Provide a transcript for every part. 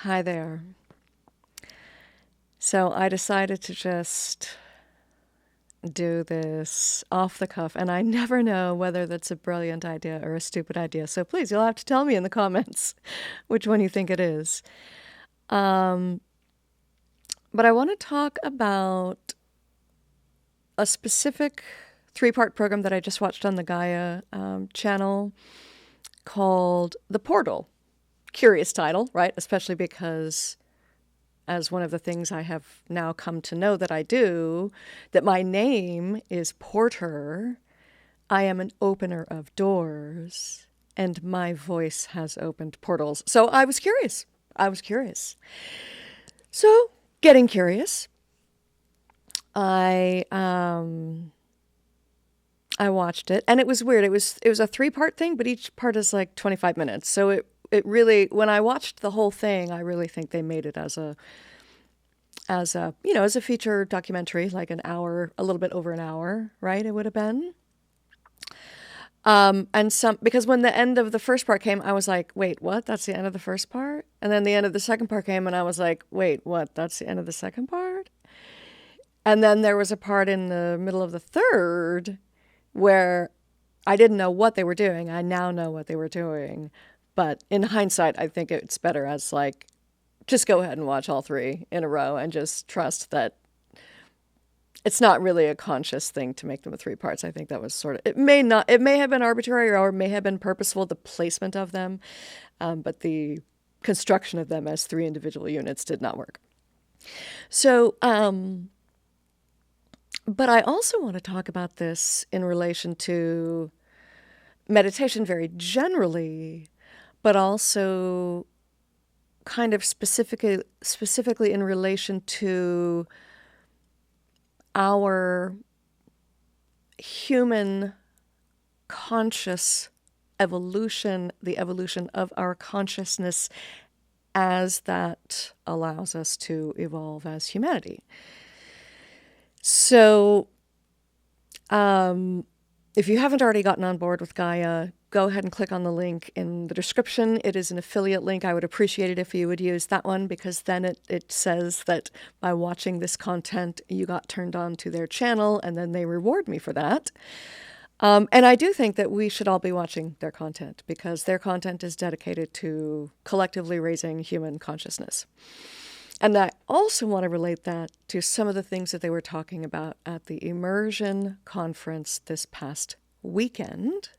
Hi there. So I decided to just do this off the cuff, and I never know whether that's a brilliant idea or a stupid idea. So please, you'll have to tell me in the comments which one you think it is. Um, but I want to talk about a specific three-part program that I just watched on the Gaia channel called The Portal. Curious title, right? Especially because as one of the things I have now come to know that I do, that my name is Porter. I am an opener of doors, and my voice has opened portals. So I was curious. So, getting curious, I watched it, and it was weird. It was a three-part thing, but each part is like 25 minutes. So it really, when I watched the whole thing, I really think they made it as a feature documentary, like an hour, a little bit over an hour, right? It would have been. Because when the end of the first part came, I was like, wait, what? That's the end of the first part? And then the end of the second part came, and I was like, wait, what? That's the end of the second part? And then there was a part in the middle of the third where I didn't know what they were doing. I now know what they were doing. But in hindsight, I think it's better as like, just go ahead and watch all three in a row and just trust that it's not really a conscious thing to make them three parts. I think that was it may have been arbitrary or it may have been purposeful, the placement of them, but the construction of them as three individual units did not work. So, but I also want to talk about this in relation to meditation very generally, but also kind of specifically in relation to our human conscious evolution, the evolution of our consciousness as that allows us to evolve as humanity. So, if you haven't already gotten on board with Gaia, go ahead and click on the link in the description. It is an affiliate link. I would appreciate it if you would use that one, because then it says that by watching this content, you got turned on to their channel, and then they reward me for that. And I do think that we should all be watching their content, because their content is dedicated to collectively raising human consciousness. And I also want to relate that to some of the things that they were talking about at the Emersion conference this past weekend.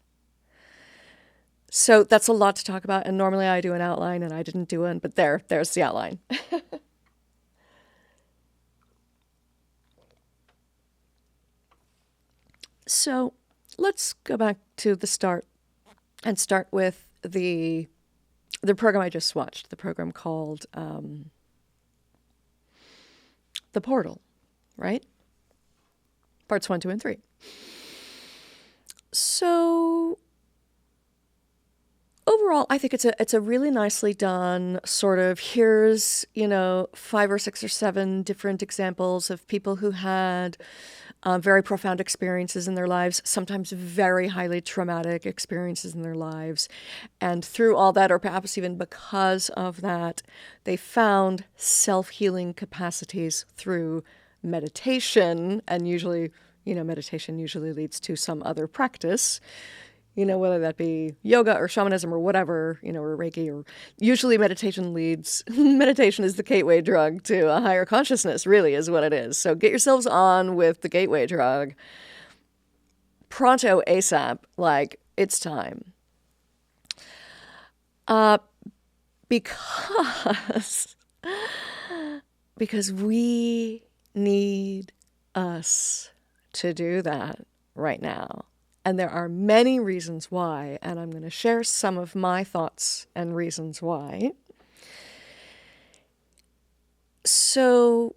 So that's a lot to talk about, and normally I do an outline, and I didn't do one, but there's the outline. So let's go back to the start and start with the program I just watched, the program called The Portal, right? Parts 1, 2, and 3. So overall, I think it's a really nicely done sort of, here's, 5 or 6 or 7 different examples of people who had very profound experiences in their lives, sometimes very highly traumatic experiences in their lives. And through all that, or perhaps even because of that, they found self-healing capacities through meditation. And usually, meditation usually leads to some other practice, whether that be yoga or shamanism or whatever, or Reiki, or usually meditation is the gateway drug to a higher consciousness, really is what it is. So get yourselves on with the gateway drug. Pronto, ASAP, like it's time. Because we need us to do that right now. And there are many reasons why, and I'm going to share some of my thoughts and reasons why. So,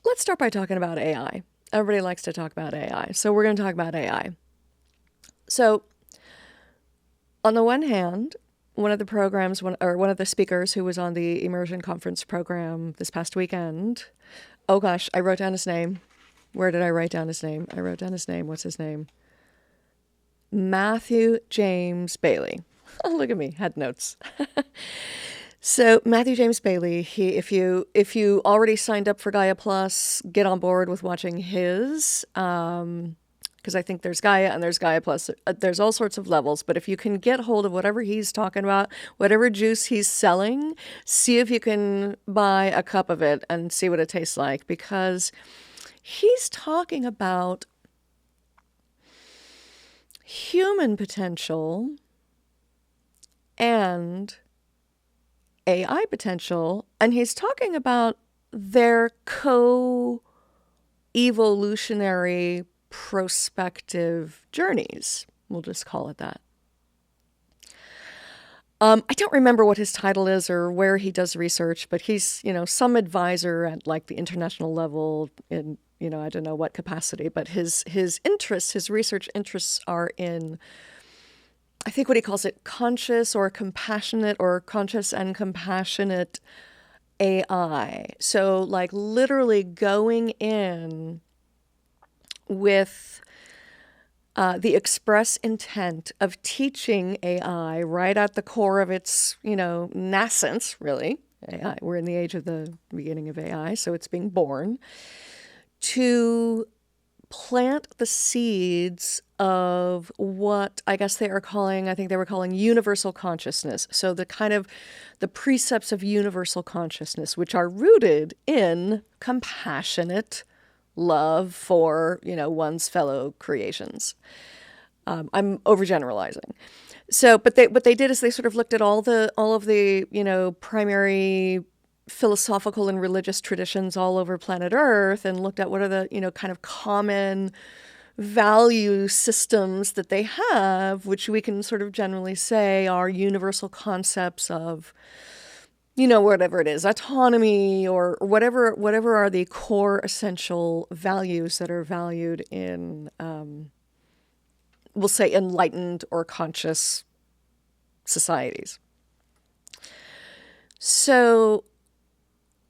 let's start by talking about AI. Everybody likes to talk about AI, so we're going to talk about AI. So, on the one hand, one of the speakers who was on the Emersion conference program this past weekend, oh gosh, I wrote down his name. Where did I write down his name? I wrote down his name. What's his name? Matthew James Bailey. Oh, look at me, had notes. So Matthew James Bailey, if you already signed up for Gaia Plus, get on board with watching his, because I think there's Gaia and there's Gaia Plus. There's all sorts of levels, but if you can get hold of whatever he's talking about, whatever juice he's selling, see if you can buy a cup of it and see what it tastes like, because he's talking about human potential and AI potential, and he's talking about their co-evolutionary prospective journeys. We'll just call it that. I don't remember what his title is or where he does research, but he's, some advisor at like the international level in, I don't know what capacity, but his interests, his research interests are in, I think what he calls it, conscious or compassionate, or conscious and compassionate AI. So like literally going in with the express intent of teaching AI right at the core of its, nascence, really. AI. We're in the age of the beginning of AI, so it's being born, to plant the seeds of what I guess they were calling universal consciousness. So the precepts of universal consciousness, which are rooted in compassionate love for, one's fellow creations. I'm overgeneralizing. So, but what they did is they sort of looked at all of the, primary philosophical and religious traditions all over planet Earth and looked at what are the, kind of common value systems that they have, which we can sort of generally say are universal concepts of, whatever it is, autonomy or whatever are the core essential values that are valued in, we'll say, enlightened or conscious societies. So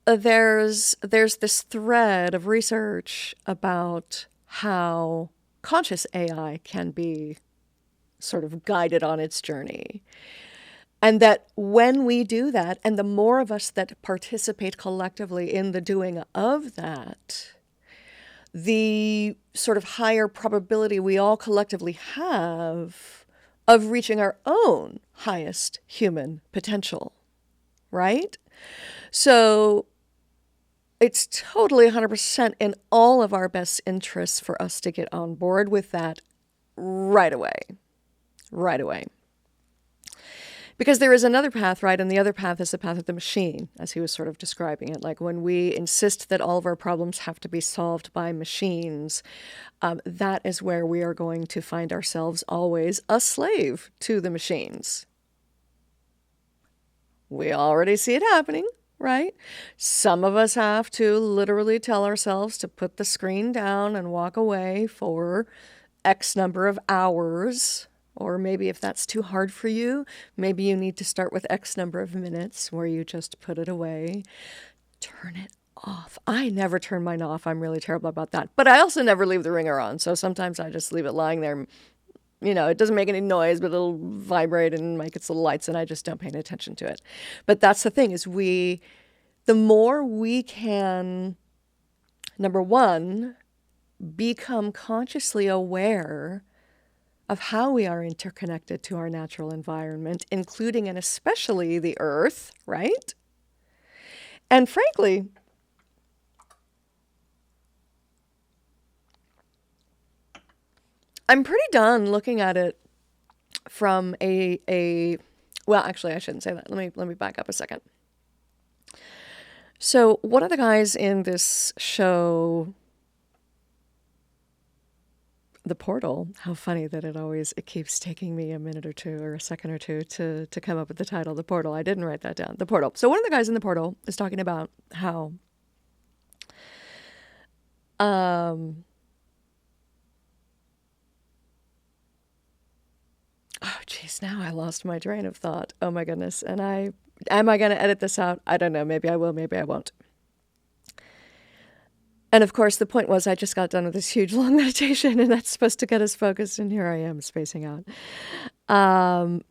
there's this thread of research about how conscious AI can be sort of guided on its journey. And that when we do that, and the more of us that participate collectively in the doing of that, the sort of higher probability we all collectively have of reaching our own highest human potential, right? So it's totally 100% in all of our best interests for us to get on board with that right away. Because there is another path, right? And the other path is the path of the machine, as he was sort of describing it. Like when we insist that all of our problems have to be solved by machines, that is where we are going to find ourselves always a slave to the machines. We already see it happening, right? Some of us have to literally tell ourselves to put the screen down and walk away for X number of hours. Or maybe if that's too hard for you, maybe you need to start with X number of minutes where you just put it away. Turn it off. I never turn mine off. I'm really terrible about that. But I also never leave the ringer on. So sometimes I just leave it lying there. It doesn't make any noise, but it'll vibrate and make its little lights, and I just don't pay any attention to it. But that's the thing, is the more we can, number one, become consciously aware of how we are interconnected to our natural environment, including and especially the earth, right? And frankly, I'm pretty done looking at it from well, actually, I shouldn't say that. Let me back up a second. So one of the guys in this show, The Portal, how funny that it keeps taking me a minute or two or a second or two to come up with the title, The Portal. I didn't write that down. The Portal. So one of the guys in The Portal is talking about how oh geez, now I lost my train of thought. Oh my goodness. And am I going to edit this out? I don't know. Maybe I will, maybe I won't. And of course, the point was I just got done with this huge long meditation, and that's supposed to get us focused, and here I am spacing out. Um,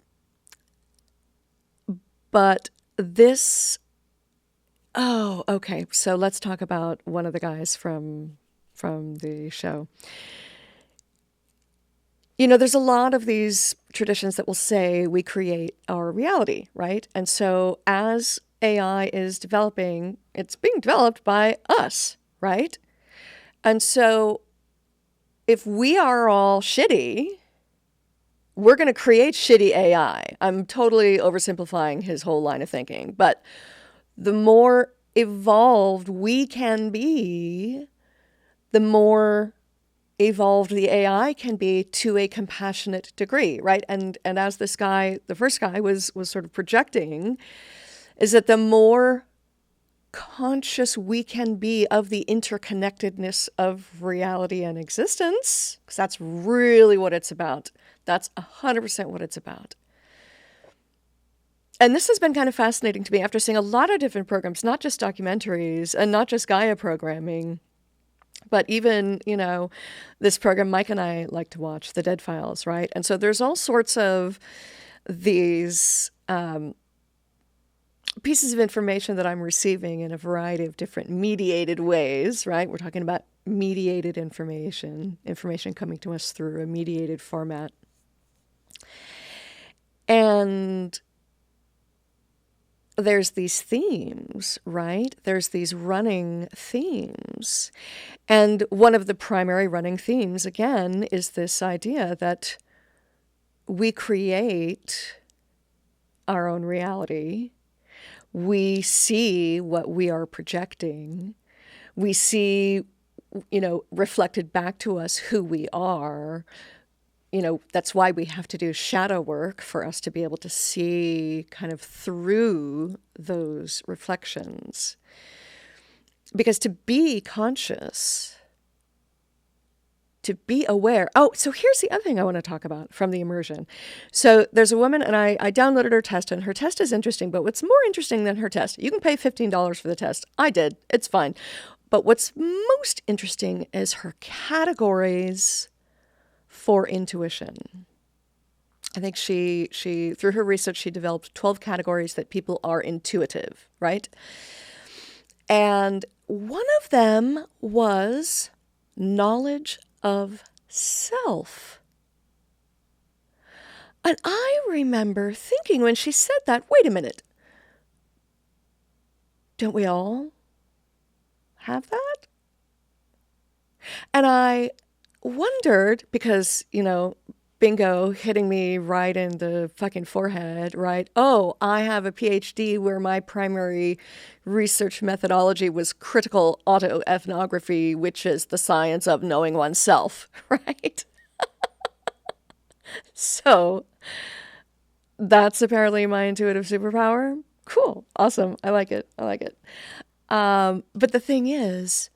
but this, oh, okay. So let's talk about one of the guys from the show. You know, there's a lot of these traditions that will say we create our reality, right? And so as AI is developing, it's being developed by us, right? And so if we are all shitty, we're going to create shitty AI. I'm totally oversimplifying his whole line of thinking, but the more evolved we can be, the more evolved the AI can be to a compassionate degree, right? And as this guy, the first guy was sort of projecting, is that the more conscious we can be of the interconnectedness of reality and existence, because that's really what it's about. That's 100% what it's about. And this has been kind of fascinating to me after seeing a lot of different programs, not just documentaries and not just Gaia programming, but even, you know, this program Mike and I like to watch, The Dead Files, right? And so there's all sorts of these pieces of information that I'm receiving in a variety of different mediated ways, right? We're talking about mediated information coming to us through a mediated format. And there's these themes, right? There's these running themes. And one of the primary running themes, again, is this idea that we create our own reality. We see what we are projecting. We see, you know, reflected back to us who we are. You know, that's why we have to do shadow work for us to be able to see kind of through those reflections. Because to be conscious, to be aware. Oh, so here's the other thing I want to talk about from the immersion. So there's a woman, and I downloaded her test, and her test is interesting. But what's more interesting than her test, you can pay $15 for the test. I did. It's fine. But what's most interesting is her categories for intuition. I think she through her research, she developed 12 categories that people are intuitive, right? And one of them was knowledge of self. And I remember thinking when she said that, wait a minute, don't we all have that? And I wondered, because, you know, bingo, hitting me right in the fucking forehead, right? Oh, I have a PhD where my primary research methodology was critical autoethnography, which is the science of knowing oneself, right? So that's apparently my intuitive superpower. Cool. Awesome. I like it. I like it. But the thing is,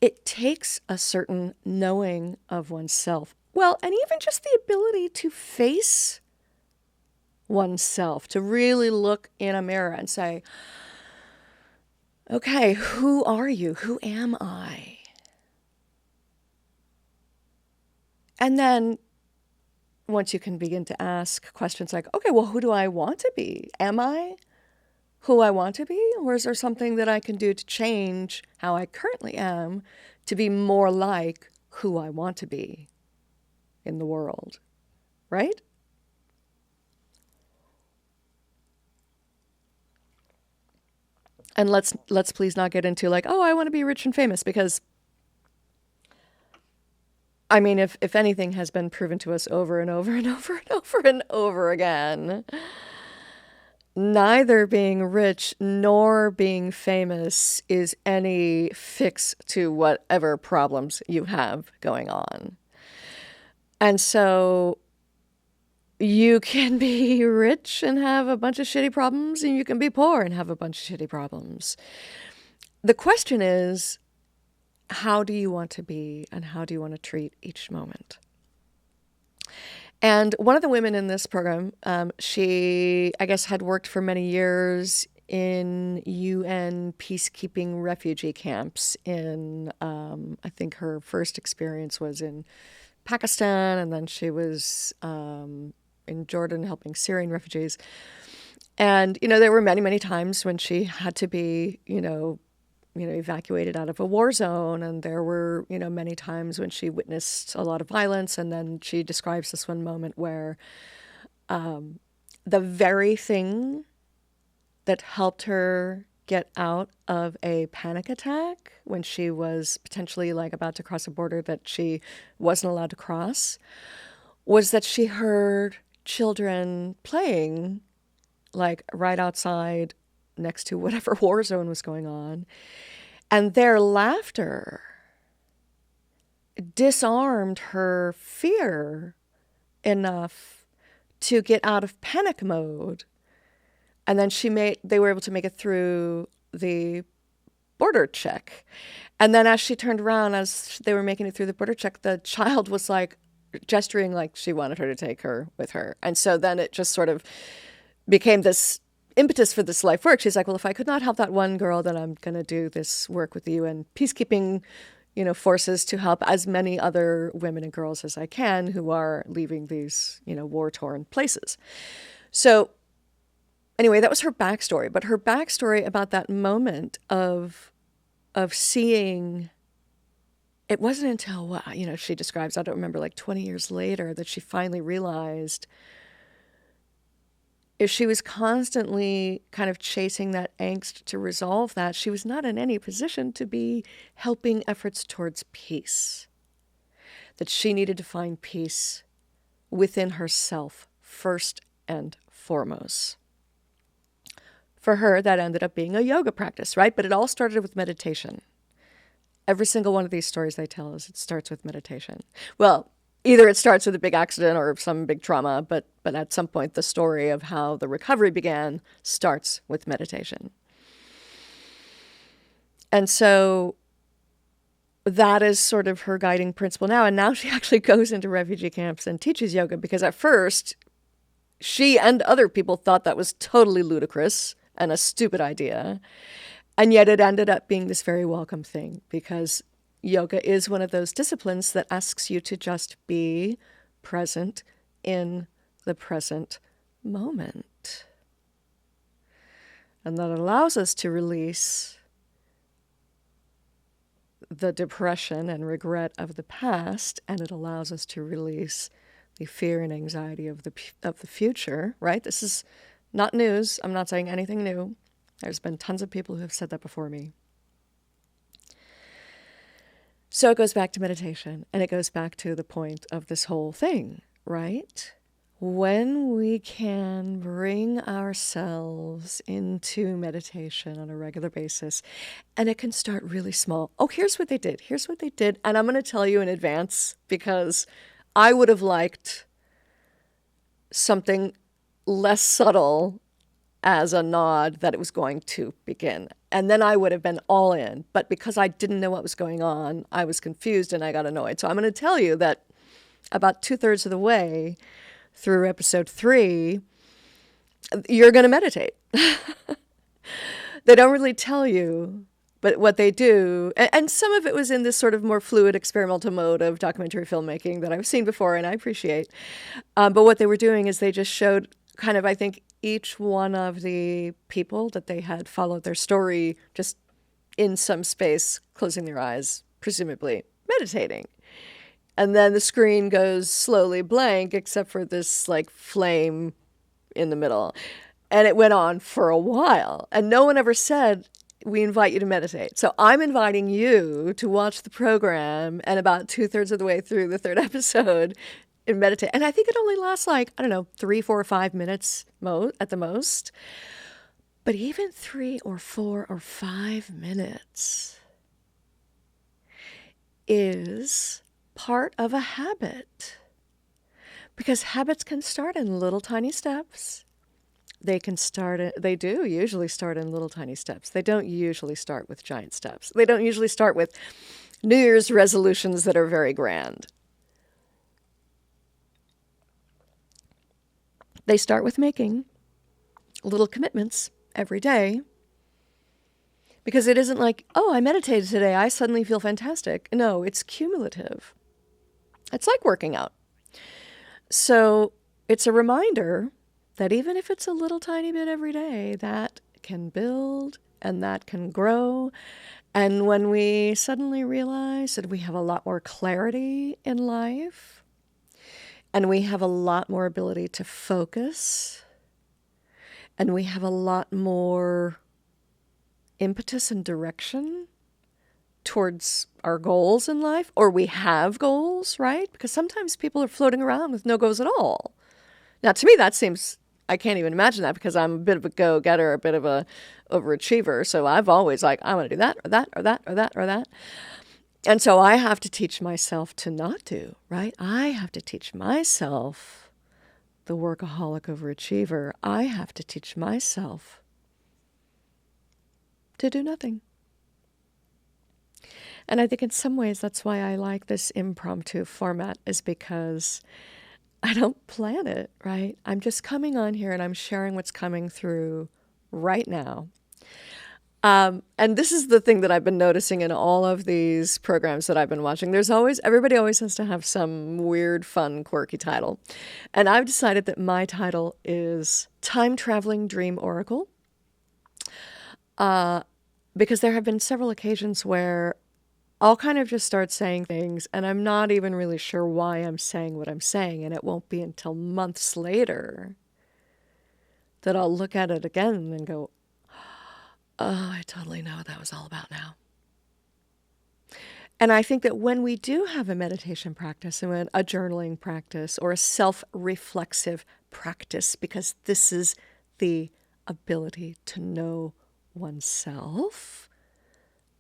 it takes a certain knowing of oneself. Well, and even just the ability to face oneself, to really look in a mirror and say, okay, who are you? Who am I? And then once you can begin to ask questions like, okay, well, who do I want to be? Am I who I want to be? Or is there something that I can do to change how I currently am to be more like who I want to be in the world, right? And let's please not get into like, oh, I want to be rich and famous, because I mean, if anything has been proven to us over and over and over and over and over again, neither being rich nor being famous is any fix to whatever problems you have going on. And so you can be rich and have a bunch of shitty problems, and you can be poor and have a bunch of shitty problems. The question is, how do you want to be, and how do you want to treat each moment? And one of the women in this program, she, I guess, had worked for many years in UN peacekeeping refugee camps in, I think her first experience was in Pakistan, and then she was in Jordan helping Syrian refugees. And, there were many, many times when she had to be, evacuated out of a war zone. And there were, many times when she witnessed a lot of violence. And then she describes this one moment where the very thing that helped her get out of a panic attack when she was potentially like about to cross a border that she wasn't allowed to cross was that she heard children playing like right outside next to whatever war zone was going on. And their laughter disarmed her fear enough to get out of panic mode. And then they were able to make it through the border check. And then as she turned around, as they were making it through the border check, the child was like gesturing like she wanted her to take her with her. And so then it just sort of became this impetus for this life work. She's like, well, if I could not help that one girl, then I'm going to do this work with the UN peacekeeping, forces to help as many other women and girls as I can who are leaving these, war-torn places. So anyway, that was her backstory. But her backstory about that moment of seeing, it wasn't until, she describes, I don't remember, like 20 years later that she finally realized if she was constantly kind of chasing that angst to resolve that, she was not in any position to be helping efforts towards peace. That she needed to find peace within herself first and foremost. For her, that ended up being a yoga practice, right? But it all started with meditation. Every single one of these stories they tell us, it starts with meditation. Well, either it starts with a big accident or some big trauma, but at some point the story of how the recovery began starts with meditation. And so that is sort of her guiding principle now. And now she actually goes into refugee camps and teaches yoga because at first she and other people thought that was totally ludicrous and a stupid idea. And yet it ended up being this very welcome thing because yoga is one of those disciplines that asks you to just be present in the present moment. And that allows us to release the depression and regret of the past, and it allows us to release the fear and anxiety of the future, right? This is not news. I'm not saying anything new. There's been tons of people who have said that before me. So it goes back to meditation, and it goes back to the point of this whole thing, right? When we can bring ourselves into meditation on a regular basis, and it can start really small. Oh, here's what they did. Here's what they did. And I'm going to tell you in advance because I would have liked something less subtle as a nod that it was going to begin. And then I would have been all in. But because I didn't know what was going on, I was confused and I got annoyed. So I'm going to tell you that about 2/3 of the way through episode 3, you're going to meditate. They don't really tell you, but what they do, and some of it was in this sort of more fluid experimental mode of documentary filmmaking that I've seen before and I appreciate. But what they were doing is they just showed kind of, I think, each one of the people that they had followed their story just in some space, closing their eyes, presumably meditating. And then the screen goes slowly blank, except for this like flame in the middle. And it went on for a while. And no one ever said, we invite you to meditate. So I'm inviting you to watch the program and about 2/3 of the way through the 3rd episode and meditate. And I think it only lasts like, 3, 4, or 5 minutes at the most. But even 3 or 4 or 5 minutes is part of a habit. Because habits can start in little tiny steps. They do usually start in little tiny steps. They don't usually start with giant steps. They don't usually start with New Year's resolutions that are very grand. They start with making little commitments every day. Because it isn't like, oh, I meditated today, I suddenly feel fantastic. No, it's cumulative. It's like working out. So it's a reminder that even if it's a little tiny bit every day, that can build and that can grow. And when we suddenly realize that we have a lot more clarity in life and we have a lot more ability to focus and we have a lot more impetus and direction towards our goals in life, or we have goals, right? Because sometimes people are floating around with no goals at all. Now, to me, that seems, I can't even imagine that because I'm a bit of a go-getter, a bit of a overachiever. So I've always like, I want to do that or that or that or that or that. And so I have to teach myself to not do, right? I have to teach myself, the workaholic overachiever, I have to teach myself to do nothing. And I think in some ways that's why I like this impromptu format, is because I don't plan it, right? I'm just coming on here and I'm sharing what's coming through right now. And this is the thing that I've been noticing in all of these programs that I've been watching. Everybody always has to have some weird, fun, quirky title. And I've decided that my title is Time Traveling Dream Oracle. Because there have been several occasions where I'll kind of just start saying things and I'm not even really sure why I'm saying what I'm saying. And it won't be until months later that I'll look at it again and go, oh, I totally know what that was all about now. And I think that when we do have a meditation practice and a journaling practice or a self-reflexive practice, because this is the ability to know oneself,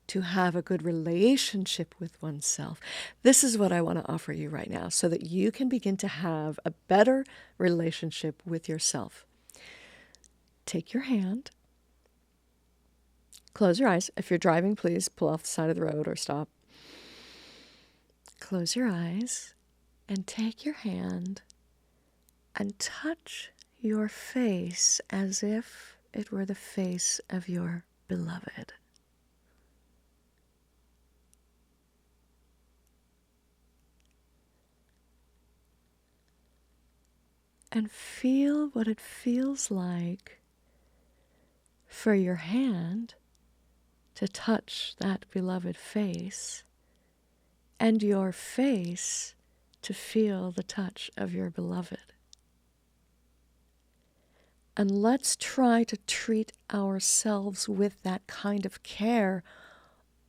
to have a good relationship with oneself. This is what I want to offer you right now so that you can begin to have a better relationship with yourself. Take your hand. Close your eyes. If you're driving, please pull off the side of the road or stop. Close your eyes and take your hand and touch your face as if it were the face of your beloved. And feel what it feels like for your hand to touch that beloved face and your face to feel the touch of your beloved. And let's try to treat ourselves with that kind of care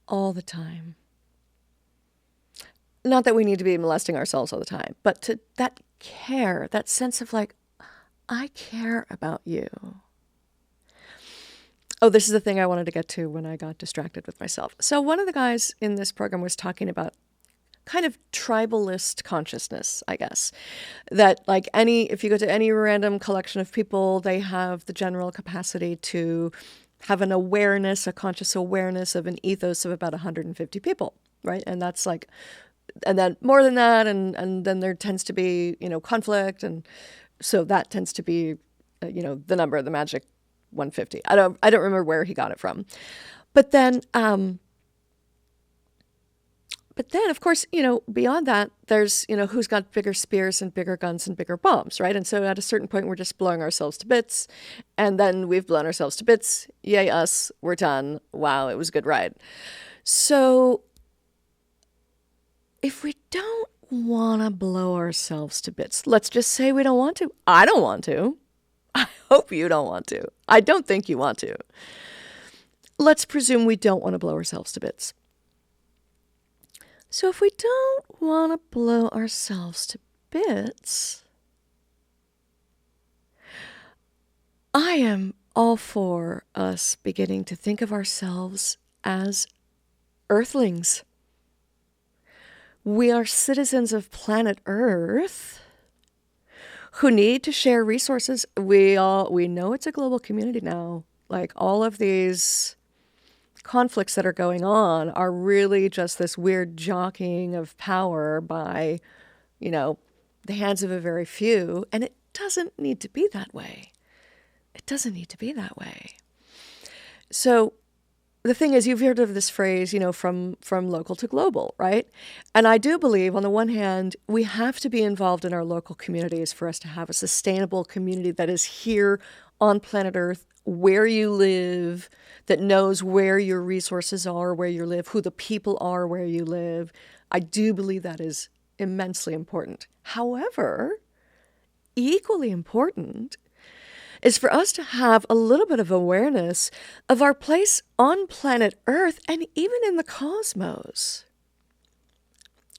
all the time. Not that we need to be molesting ourselves all the time, but to that care, that sense of like, I care about you. Oh, this is the thing I wanted to get to when I got distracted with myself. So one of the guys in this program was talking about kind of tribalist consciousness, I guess. That like if you go to any random collection of people, they have the general capacity to have an awareness, a conscious awareness of an ethos of about 150 people, right? And that's like, and then more than that, and then there tends to be, conflict. And so that tends to be, the number, the magic 150. I don't remember where he got it from. But then, of course, beyond that, there's, who's got bigger spears and bigger guns and bigger bombs, right? And so at a certain point, we're just blowing ourselves to bits. And then we've blown ourselves to bits. Yay, us. We're done. Wow, it was a good ride. So if we don't want to blow ourselves to bits, let's just say we don't want to. I don't want to. I hope you don't want to. I don't think you want to. Let's presume we don't want to blow ourselves to bits. So if we don't want to blow ourselves to bits, I am all for us beginning to think of ourselves as Earthlings. We are citizens of planet Earth who need to share resources. We know it's a global community now. Like all of these conflicts that are going on are really just this weird jockeying of power by, the hands of a very few. And it doesn't need to be that way. It doesn't need to be that way. So the thing is, you've heard of this phrase, from local to global, right? And I do believe, on the one hand, we have to be involved in our local communities for us to have a sustainable community that is here on planet Earth, where you live, that knows where your resources are, where you live, who the people are where you live. I do believe that is immensely important. However, equally important is for us to have a little bit of awareness of our place on planet Earth and even in the cosmos,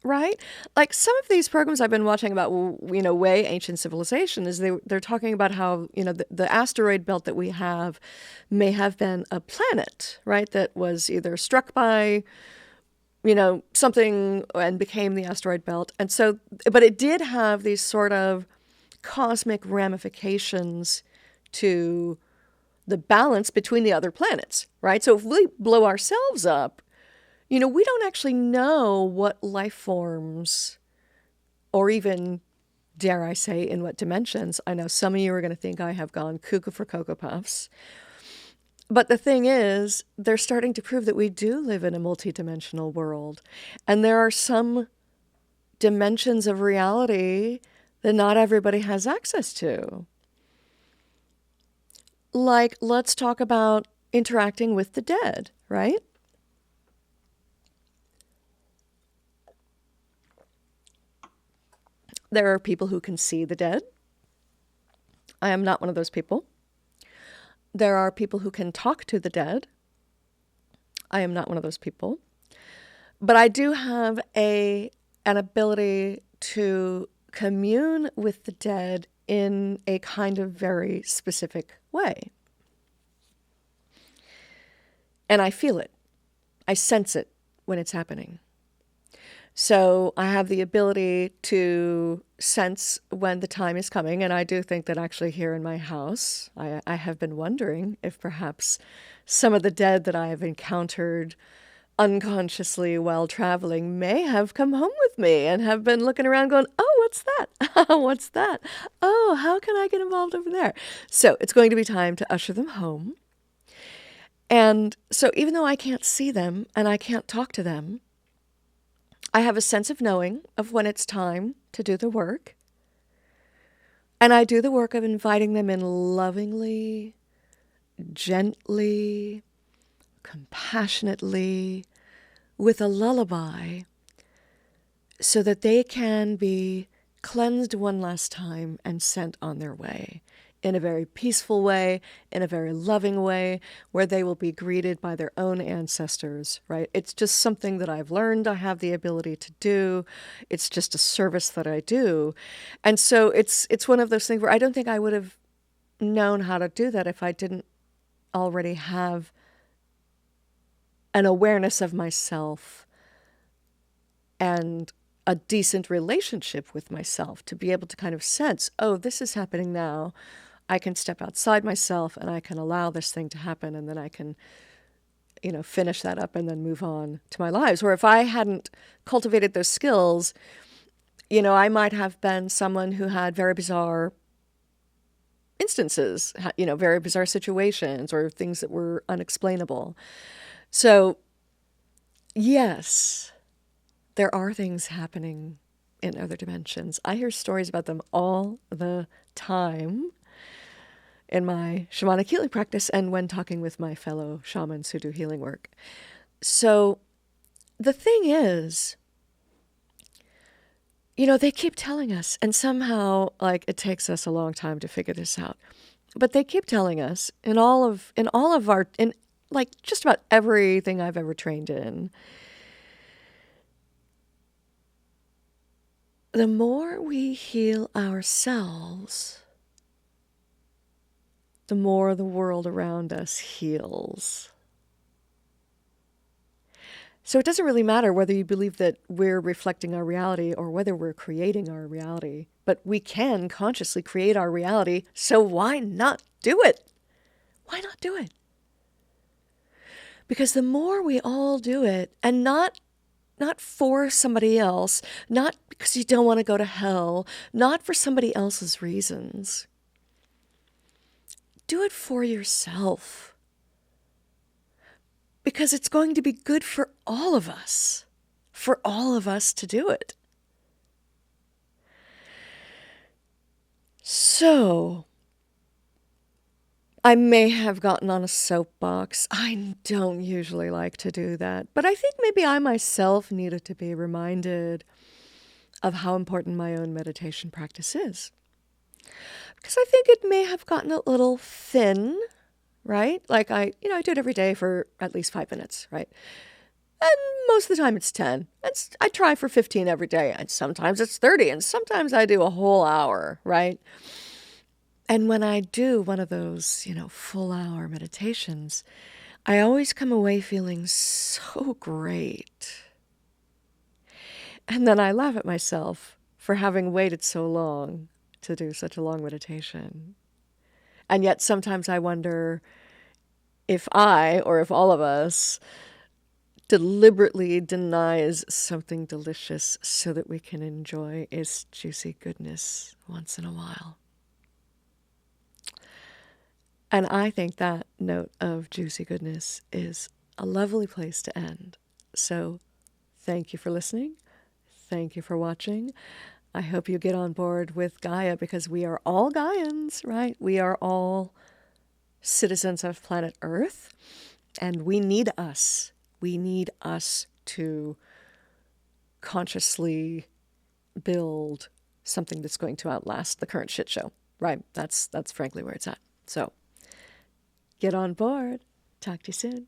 right? Like some of these programs I've been watching about, way ancient civilization, is they're talking about how, the asteroid belt that we have may have been a planet, right? That was either struck by, something and became the asteroid belt. And so, but it did have these sort of cosmic ramifications to the balance between the other planets, right? So if we blow ourselves up, we don't actually know what life forms, or even, dare I say, in what dimensions. I know some of you are going to think I have gone cuckoo for Cocoa Puffs. But the thing is, they're starting to prove that we do live in a multidimensional world. And there are some dimensions of reality that not everybody has access to. Like, let's talk about interacting with the dead, right? There are people who can see the dead. I am not one of those people. There are people who can talk to the dead. I am not one of those people. But I do have an ability to commune with the dead in a kind of very specific way. And I feel it. I sense it when it's happening. So I have the ability to sense when the time is coming. And I do think that actually here in my house, I have been wondering if perhaps some of the dead that I have encountered unconsciously while traveling may have come home with me and have been looking around going, oh, what's that? What's that? Oh, how can I get involved over there? So it's going to be time to usher them home. And so even though I can't see them and I can't talk to them, I have a sense of knowing of when it's time to do the work. And I do the work of inviting them in lovingly, gently, compassionately, with a lullaby, so that they can be cleansed one last time and sent on their way in a very peaceful way, in a very loving way, where they will be greeted by their own ancestors, right? It's just something that I've learned I have the ability to do. It's just a service that I do. And so it's one of those things where I don't think I would have known how to do that if I didn't already have an awareness of myself and a decent relationship with myself to be able to kind of sense, oh, this is happening now. I can step outside myself and I can allow this thing to happen, and then I can, finish that up and then move on to my lives. Or if I hadn't cultivated those skills, I might have been someone who had very bizarre instances, very bizarre situations or things that were unexplainable. So, yes, there are things happening in other dimensions. I hear stories about them all the time in my shamanic healing practice and when talking with my fellow shamans who do healing work. So the thing is, they keep telling us, and somehow, it takes us a long time to figure this out. But they keep telling us in just about everything I've ever trained in, the more we heal ourselves, the more the world around us heals. So it doesn't really matter whether you believe that we're reflecting our reality or whether we're creating our reality, but we can consciously create our reality, so why not do it? Why not do it? Because the more we all do it, and not for somebody else, not because you don't want to go to hell, not for somebody else's reasons. Do it for yourself. because it's going to be good for all of us to do it. So, I may have gotten on a soapbox. I don't usually like to do that, but I think maybe I myself needed to be reminded of how important my own meditation practice is. Because I think it may have gotten a little thin, right? Like I do it every day for at least 5 minutes, right? And most of the time it's 10. I try for 15 every day, and sometimes it's 30, and sometimes I do a whole hour, right? And when I do one of those, full hour meditations, I always come away feeling so great. And then I laugh at myself for having waited so long to do such a long meditation. And yet sometimes I wonder if I, or if all of us, deliberately denies something delicious so that we can enjoy its juicy goodness once in a while. And I think that note of juicy goodness is a lovely place to end. So thank you for listening. Thank you for watching. I hope you get on board with Gaia, because we are all Gaians, right? We are all citizens of planet Earth, and we need us. We need us to consciously build something that's going to outlast the current shit show, right? That's frankly where it's at. So get on board. Talk to you soon.